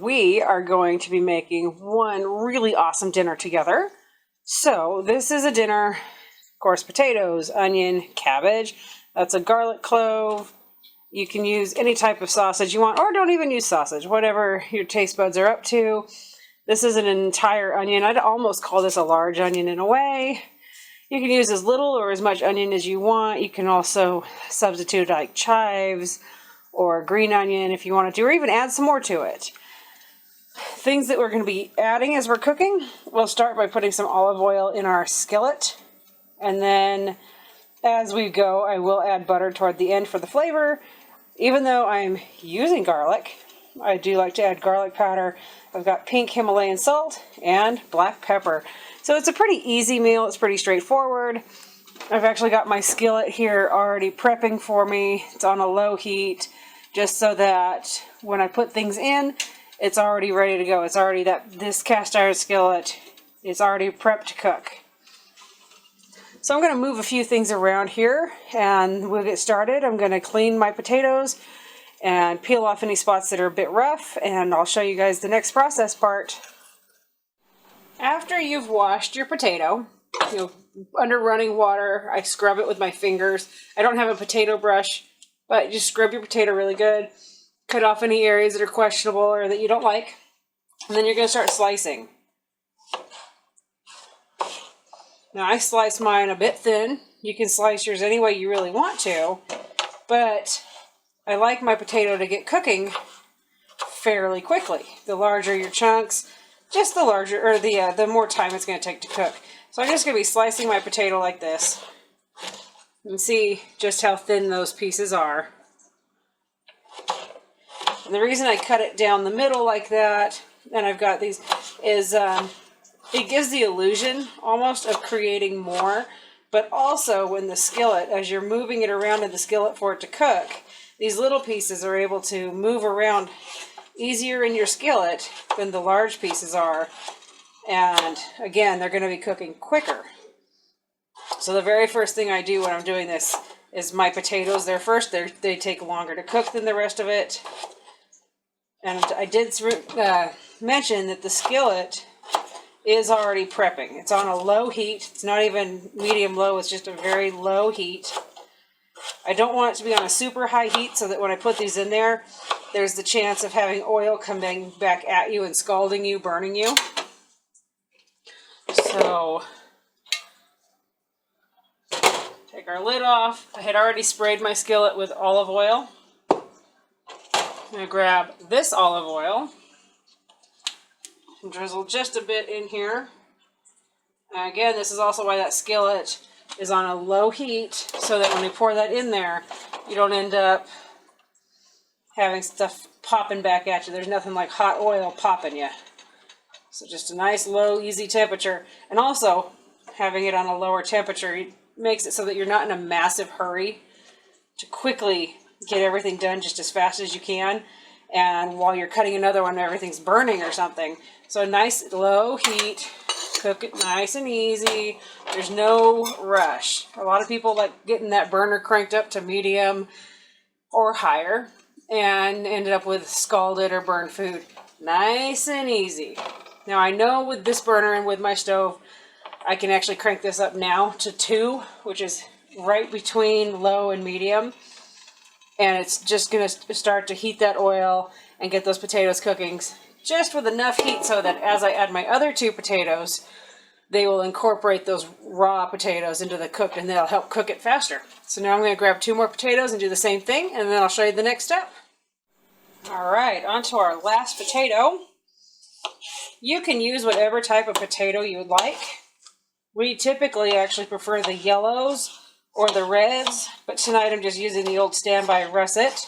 we are going to be making one really awesome dinner together. So this is a dinner, of course, potatoes, onion, cabbage. That's a garlic clove. You can use any type of sausage you want, or don't even use sausage, whatever your taste buds are up to. This is an entire onion. I'd almost call this a large onion in a way. You can use as little or as much onion as you want. You can also substitute like chives or green onion if you wanted to, or even add some more to it. Things that we're going to be adding as we're cooking, we'll start by putting some olive oil in our skillet. And then as we go, I will add butter toward the end for the flavor. Even though I'm using garlic, I do like to add garlic powder. I've got pink Himalayan salt and black pepper. So it's a pretty easy meal. It's pretty straightforward. I've actually got my skillet here already prepping for me. It's on a low heat, just so that when I put things in, it's already ready to go. It's already this cast iron skillet is already prepped to cook. So I'm going to move a few things around here and we'll get started. I'm going to clean my potatoes and peel off any spots that are a bit rough, and I'll show you guys the next process part. After you've washed your potato, under running water, I scrub it with my fingers. I don't have a potato brush, but just scrub your potato really good. Cut off any areas that are questionable or that you don't like. And then you're going to start slicing. Now I slice mine a bit thin. You can slice yours any way you really want to, but I like my potato to get cooking fairly quickly. The larger your chunks, just the larger, or the more time it's going to take to cook. So I'm just going to be slicing my potato like this. And see just how thin those pieces are. And the reason I cut it down the middle like that, and I've got these, is it gives the illusion almost of creating more. But also when the skillet, as you're moving it around in the skillet for it to cook, these little pieces are able to move around easier in your skillet than the large pieces are. And again, they're going to be cooking quicker. So the very first thing I do when I'm doing this is my potatoes. They take longer to cook than the rest of it. And I did mention that the skillet is already prepping. It's on a low heat. It's not even medium low. It's just a very low heat. I don't want it to be on a super high heat so that when I put these in there, there's the chance of having oil coming back at you and scalding you, burning you. So, take our lid off. I had already sprayed my skillet with olive oil. I'm going to grab this olive oil and drizzle just a bit in here. And again, this is also why that skillet is on a low heat, so that when we pour that in there, you don't end up having stuff popping back at you. There's nothing like hot oil popping you. So just a nice, low, easy temperature. And also, having it on a lower temperature makes it so that you're not in a massive hurry to quickly get everything done just as fast as you can. And while you're cutting another one, everything's burning or something. So a nice, low heat. Cook it nice and easy. There's no rush. A lot of people like getting that burner cranked up to medium or higher and ended up with scalded or burned food. Nice and easy. Now I know with this burner and with my stove, I can actually crank this up now to 2, which is right between low and medium. And it's just going to start to heat that oil and get those potatoes cooking just with enough heat so that as I add my other 2 potatoes, they will incorporate those raw potatoes into the cook, and they'll help cook it faster. So now I'm going to grab 2 more potatoes and do the same thing, and then I'll show you the next step. All right, on to our last potato. You can use whatever type of potato you would like. We typically actually prefer the yellows or the reds, but tonight I'm just using the old standby russet.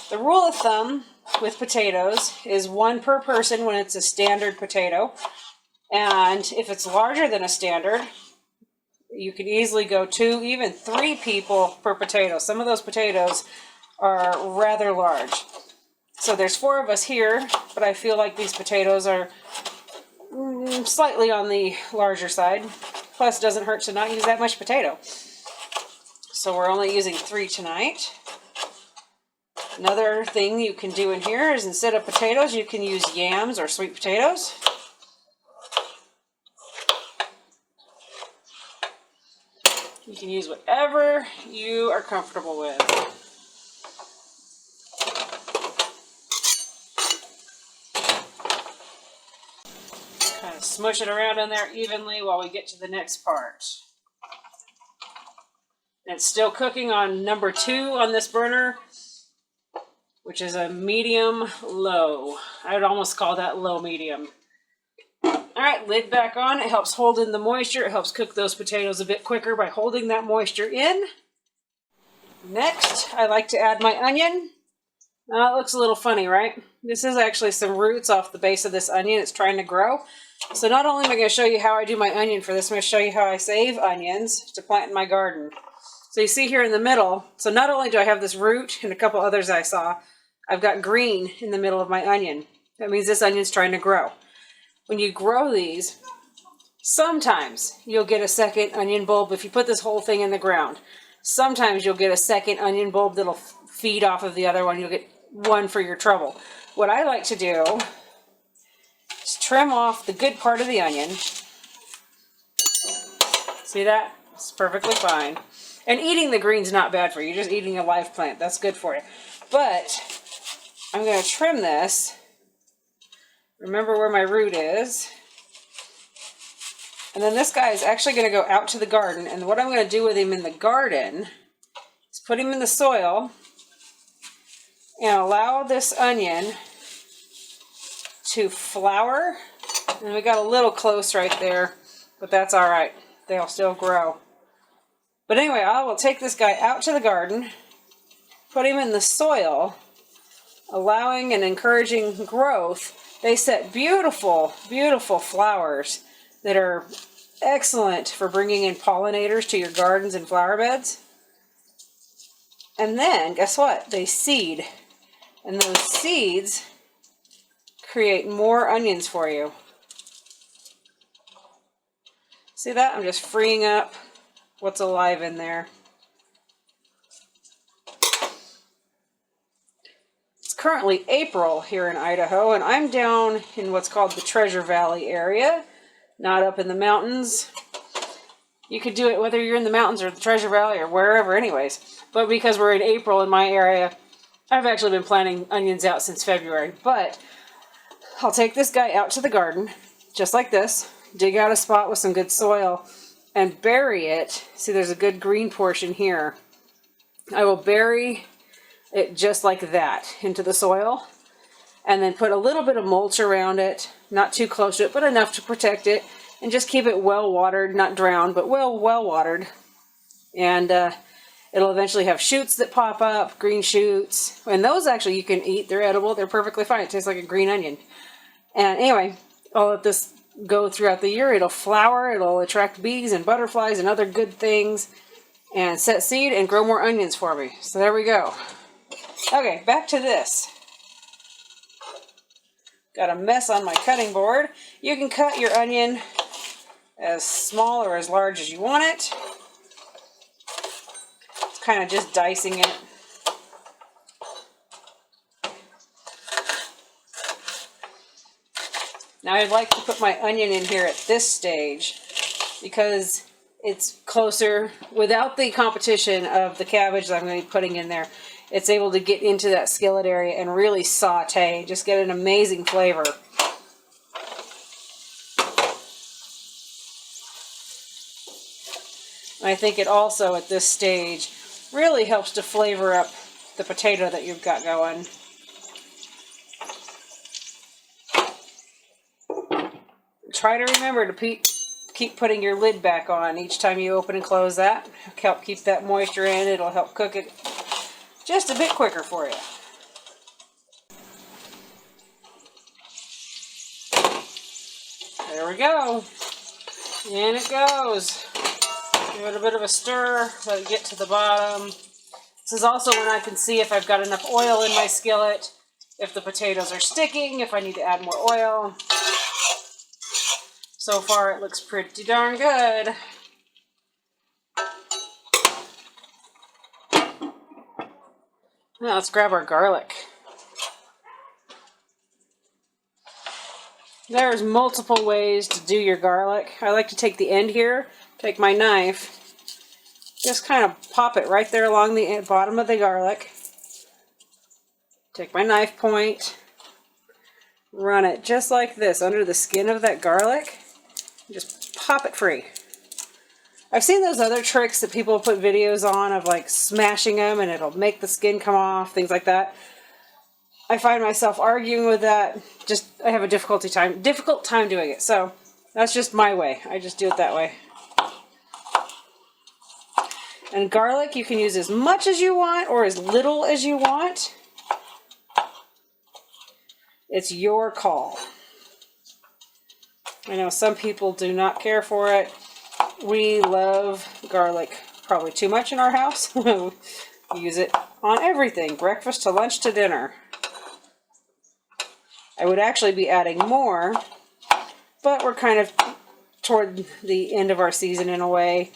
The rule of thumb with potatoes is 1 per person when it's a standard potato. And if it's larger than a standard, you can easily go 2, even 3 people per potato. Some of those potatoes are rather large. So there's 4 of us here, but I feel like these potatoes are slightly on the larger side. Plus, it doesn't hurt to not use that much potato. So we're only using 3 tonight. Another thing you can do in here is instead of potatoes, you can use yams or sweet potatoes. You can use whatever you are comfortable with. Kind of smush it around in there evenly while we get to the next part. And it's still cooking on number 2 on this burner, which is a medium-low. I would almost call that low-medium. Alright, lid back on. It helps hold in the moisture. It helps cook those potatoes a bit quicker by holding that moisture in. Next, I like to add my onion. It looks a little funny, right? This is actually some roots off the base of this onion. It's trying to grow. So not only am I going to show you how I do my onion for this, I'm going to show you how I save onions to plant in my garden. So you see here in the middle, so not only do I have this root and a couple others I saw, I've got green in the middle of my onion. That means this onion's trying to grow. When you grow these, sometimes you'll get a second onion bulb if you put this whole thing in the ground. Sometimes you'll get a second onion bulb that'll feed off of the other one. You'll get one for your trouble. What I like to do is trim off the good part of the onion. See that? It's perfectly fine. And eating the green's not bad for you. You're just eating a live plant. That's good for you. But I'm going to trim this. Remember where my root is. And then this guy is actually going to go out to the garden. And what I'm going to do with him in the garden is put him in the soil and allow this onion to flower. And we got a little close right there, but that's all right. They'll still grow. But anyway, I will take this guy out to the garden, put him in the soil, allowing and encouraging growth. They set beautiful, beautiful flowers that are excellent for bringing in pollinators to your gardens and flower beds. And then, guess what? They seed. And those seeds create more onions for you. See that? I'm just freeing up what's alive in there. It's currently April here in Idaho, and I'm down in what's called the Treasure Valley area, not up in the mountains. You could do it whether you're in the mountains or the Treasure Valley or wherever anyways. But because we're in April in my area, I've actually been planting onions out since February. But I'll take this guy out to the garden, just like this, dig out a spot with some good soil, and bury it. See, there's a good green portion here. I will bury it just like that into the soil, and then put a little bit of mulch around it, not too close to it, but enough to protect it, and just keep it well watered, not drowned, but well watered. And it'll eventually have shoots that pop up, green shoots, and those actually you can eat. They're edible. They're perfectly fine. It tastes like a green onion. And anyway, I'll let this go throughout the year. It'll flower. It'll attract bees and butterflies and other good things, and set seed and grow more onions for me. So there we go. Okay, back to this. Got a mess on my cutting board. You can cut your onion as small or as large as you want it. It's kind of just dicing it. Now I'd like to put my onion in here at this stage because it's closer, without the competition of the cabbage that I'm going to be putting in there. It's able to get into that skillet area and really saute, just get an amazing flavor. And I think it also, at this stage, really helps to flavor up the potato that you've got going. Try to remember to keep putting your lid back on each time you open and close that. Help keep that moisture in. It'll help cook it just a bit quicker for you. There we go. In it goes. Give it a bit of a stir, let it get to the bottom. This is also when I can see if I've got enough oil in my skillet, if the potatoes are sticking, if I need to add more oil. So far it looks pretty darn good. Now let's grab our garlic. There's multiple ways to do your garlic. I like to take the end here, take my knife, just kind of pop it right there along the bottom of the garlic. Take my knife point, run it just like this under the skin of that garlic, just pop it free. I've seen those other tricks that people put videos on of like smashing them and it'll make the skin come off, things like that. I find myself arguing with that. I have a difficult time doing it. So that's just my way. I just do it that way. And garlic, you can use as much as you want or as little as you want. It's your call. I know some people do not care for it. We love garlic probably too much in our house. We use it on everything, breakfast to lunch to dinner. I would actually be adding more, but we're kind of toward the end of our season in a way,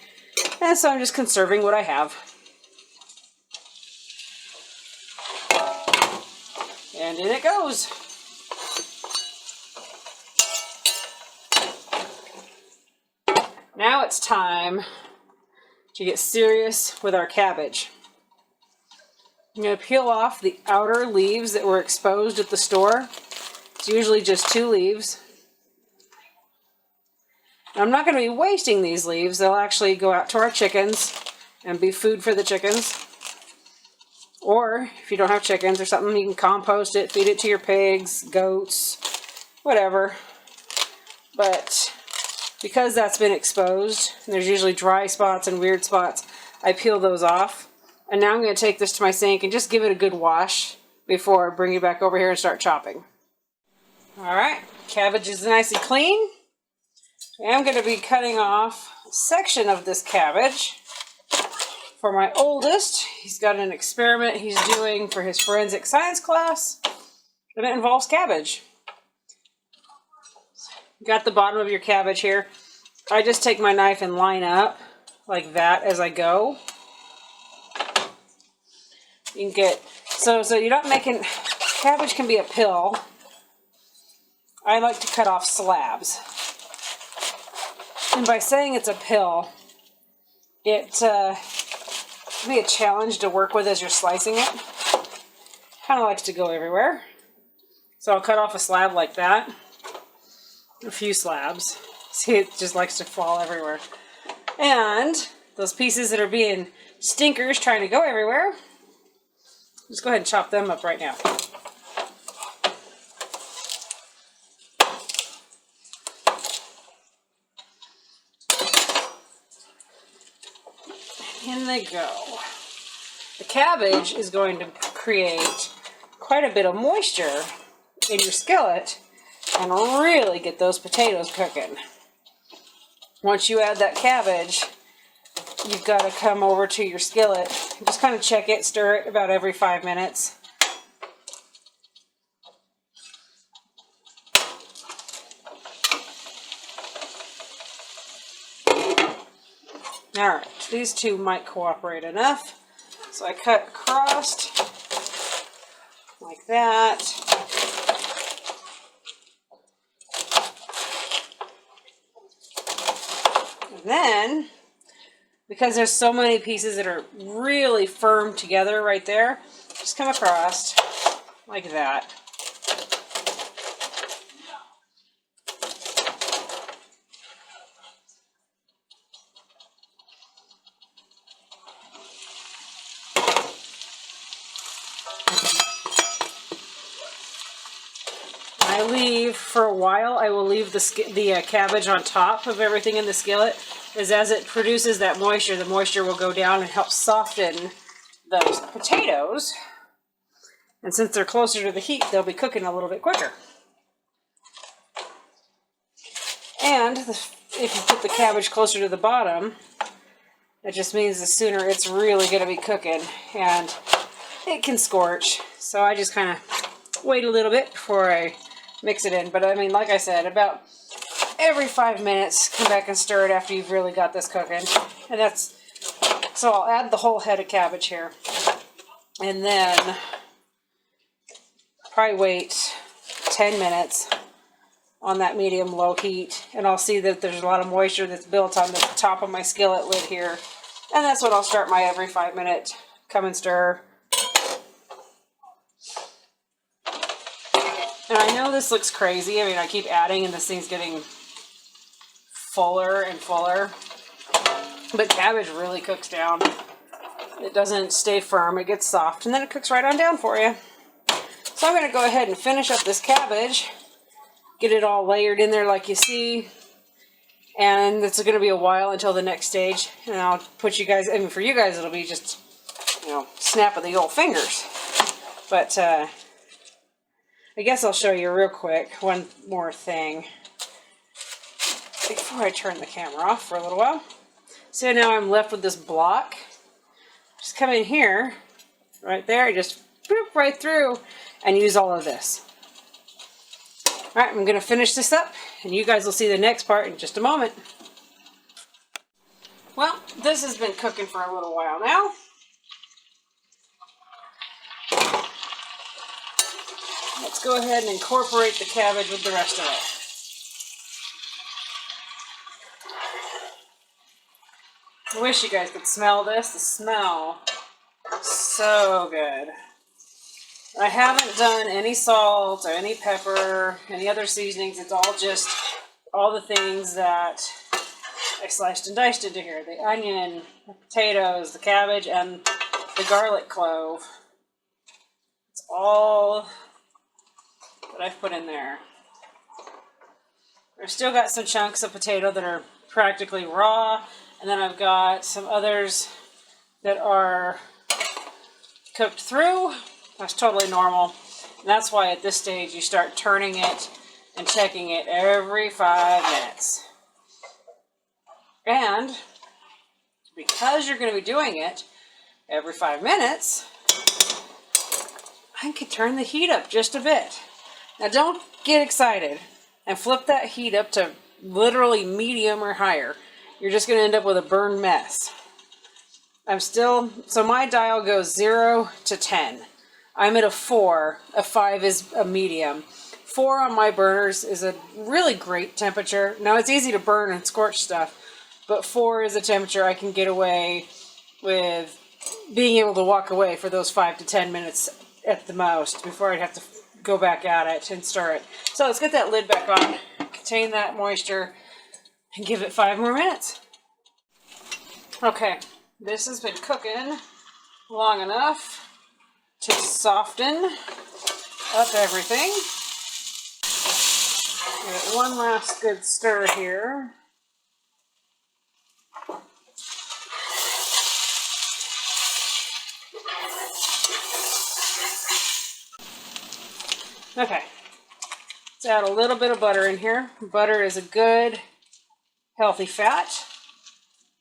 and so I'm just conserving what I have. And in it goes. Now it's time to get serious with our cabbage. I'm going to peel off the outer leaves that were exposed at the store. It's usually just 2 leaves. And I'm not going to be wasting these leaves. They'll actually go out to our chickens and be food for the chickens. Or if you don't have chickens or something, you can compost it, feed it to your pigs, goats, whatever. But because that's been exposed, and there's usually dry spots and weird spots, I peel those off. And now I'm going to take this to my sink and just give it a good wash before I bring it back over here and start chopping. Alright, cabbage is nice and clean. I'm going to be cutting off a section of this cabbage for my oldest. He's got an experiment he's doing for his forensic science class, and it involves cabbage. Got the bottom of your cabbage here. I just take my knife and line up like that as I go. You can get, so you're not making, cabbage can be a pill. I like to cut off slabs. And by saying it's a pill, it can be a challenge to work with as you're slicing it. Kind of likes to go everywhere. So I'll cut off a slab like that. A few slabs. See, it just likes to fall everywhere. And those pieces that are being stinkers trying to go everywhere, just go ahead and chop them up right now. In they go. The cabbage is going to create quite a bit of moisture in your skillet and really get those potatoes cooking. Once you add that cabbage, you've got to come over to your skillet and just kind of check it, stir it about every 5 minutes. Alright, these two might cooperate enough. So I cut across like that. And then, because there's so many pieces that are really firm together right there, just come across like that. For a while, I will leave the cabbage on top of everything in the skillet, as it produces that moisture, the moisture will go down and help soften those potatoes. And since they're closer to the heat, they'll be cooking a little bit quicker. And if you put the cabbage closer to the bottom, that just means the sooner it's really going to be cooking, and it can scorch. So I just kind of wait a little bit before I mix it in. But I mean, like I said, about every 5 minutes, come back and stir it after you've really got this cooking. And so I'll add the whole head of cabbage here. And then probably wait 10 minutes on that medium-low heat, and I'll see that there's a lot of moisture that's built on the top of my skillet lid here. And that's when I'll start my every 5-minute come and stir. And I know this looks crazy. I mean, I keep adding and this thing's getting fuller and fuller. But cabbage really cooks down. It doesn't stay firm, it gets soft, and then it cooks right on down for you. So I'm going to go ahead and finish up this cabbage. Get it all layered in there like you see. And it's going to be a while until the next stage. And I'll put you guys, I mean, for you guys it'll be just, you know, snap of the old fingers. But I guess I'll show you real quick one more thing before I turn the camera off for a little while. So now I'm left with this block. Just come in here, right there, just boop right through and use all of this. All right, I'm going to finish this up, and you guys will see the next part in just a moment. Well, this has been cooking for a little while now. Let's go ahead and incorporate the cabbage with the rest of it. I wish you guys could smell this. The smell is so good. I haven't done any salt or any pepper, any other seasonings. It's all just all the things that I sliced and diced into here. The onion, the potatoes, the cabbage, and the garlic clove. It's all that I've put in there. I've still got some chunks of potato that are practically raw, and then I've got some others that are cooked through. That's totally normal. And that's why at this stage you start turning it and checking it every 5 minutes. And because you're going to be doing it every 5 minutes, I can turn the heat up just a bit. Now don't get excited and flip that heat up to literally medium or higher. You're just going to end up with a burned mess. So my dial goes 0 to 10. I'm at a 4. A 5 is a medium. 4 on my burners is a really great temperature. Now it's easy to burn and scorch stuff, but 4 is a temperature I can get away with being able to walk away for those 5 to 10 minutes at the most before I'd have to go back at it and stir it. So let's get that lid back on, contain that moisture, and give it 5 more minutes. Okay, this has been cooking long enough to soften up everything. Give it one last good stir here. Okay, let's add a little bit of butter in here. Butter is a good, healthy fat.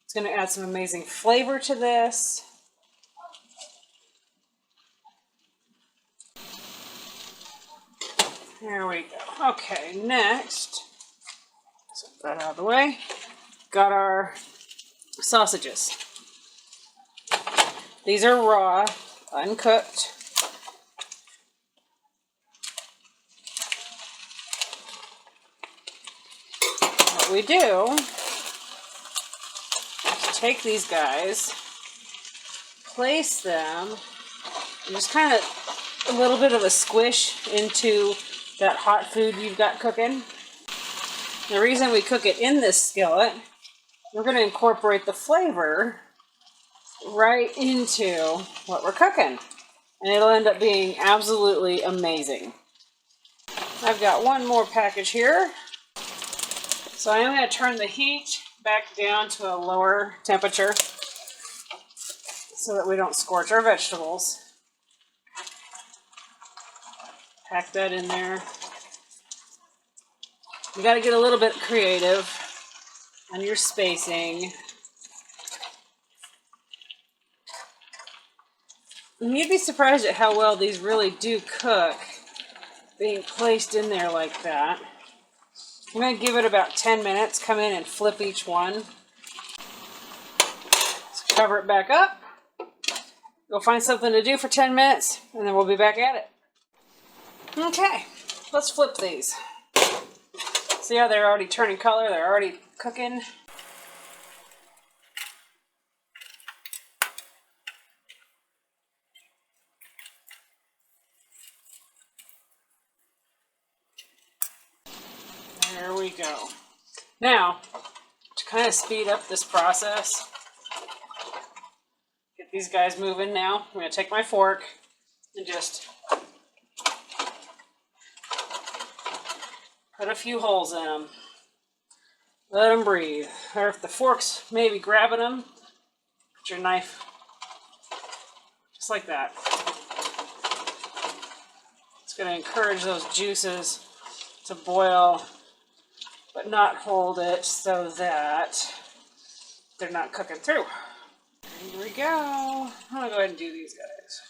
It's going to add some amazing flavor to this. There we go. Okay, next, set that out of the way. Got our sausages. These are raw, uncooked. What we do is take these guys, place them, and just kind of a little bit of a squish into that hot food you've got cooking. The reason we cook it in this skillet, we're going to incorporate the flavor right into what we're cooking. And it'll end up being absolutely amazing. I've got one more package here. So I'm going to turn the heat back down to a lower temperature so that we don't scorch our vegetables. Pack that in there. You got to get a little bit creative on your spacing. And you'd be surprised at how well these really do cook being placed in there like that. I'm going to give it about 10 minutes, come in and flip each one. Let's cover it back up. go find something to do for 10 minutes, and then we'll be back at it. Okay, let's flip these. See how they're already turning color? They're already cooking. There we go. Now, to kind of speed up this process, get these guys moving now. I'm going to take my fork and just put a few holes in them. Let them breathe. Or if the fork's maybe grabbing them, put your knife just like that. It's going to encourage those juices to boil, but not hold it so that they're not cooking through. Here we go. I'm going to go ahead and do these guys.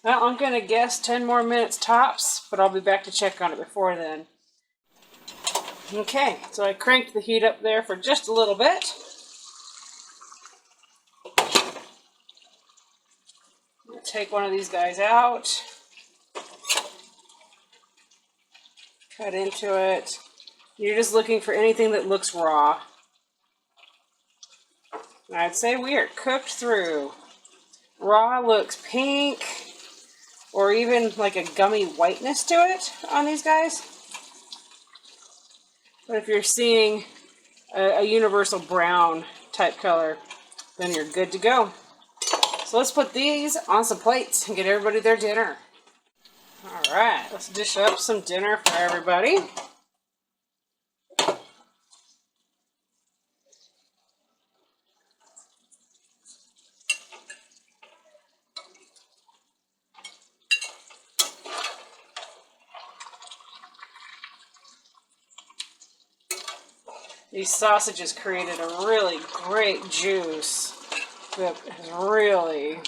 Well, I'm going to guess 10 more minutes tops, but I'll be back to check on it before then. Okay, so I cranked the heat up there for just a little bit. I'm going to take one of these guys out. Cut into it. You're just looking for anything that looks raw. I'd say we are cooked through. Raw looks pink, or even like a gummy whiteness to it on these guys. But if you're seeing a universal brown type color, then you're good to go. So let's put these on some plates and get everybody their dinner. All right, let's dish up some dinner for everybody. These sausages created a really great juice that has really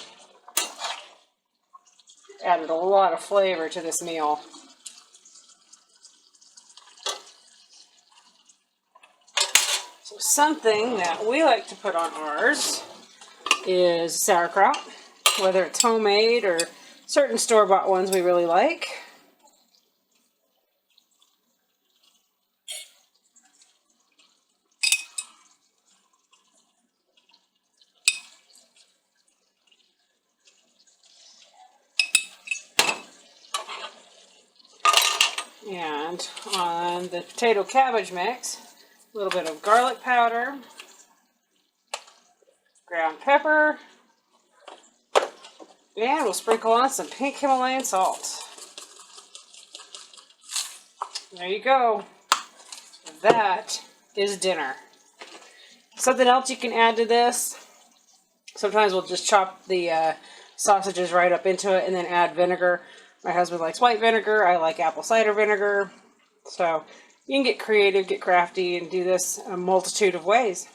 added a lot of flavor to this meal. So something that we like to put on ours is sauerkraut, whether it's homemade or certain store-bought ones we really like. And on the potato cabbage mix, a little bit of garlic powder, ground pepper, and we'll sprinkle on some pink Himalayan salt. There you go. That is dinner. Something else you can add to this, sometimes we'll just chop the sausages right up into it and then add vinegar. My husband likes white vinegar. I like apple cider vinegar. So you can get creative, get crafty, and do this a multitude of ways.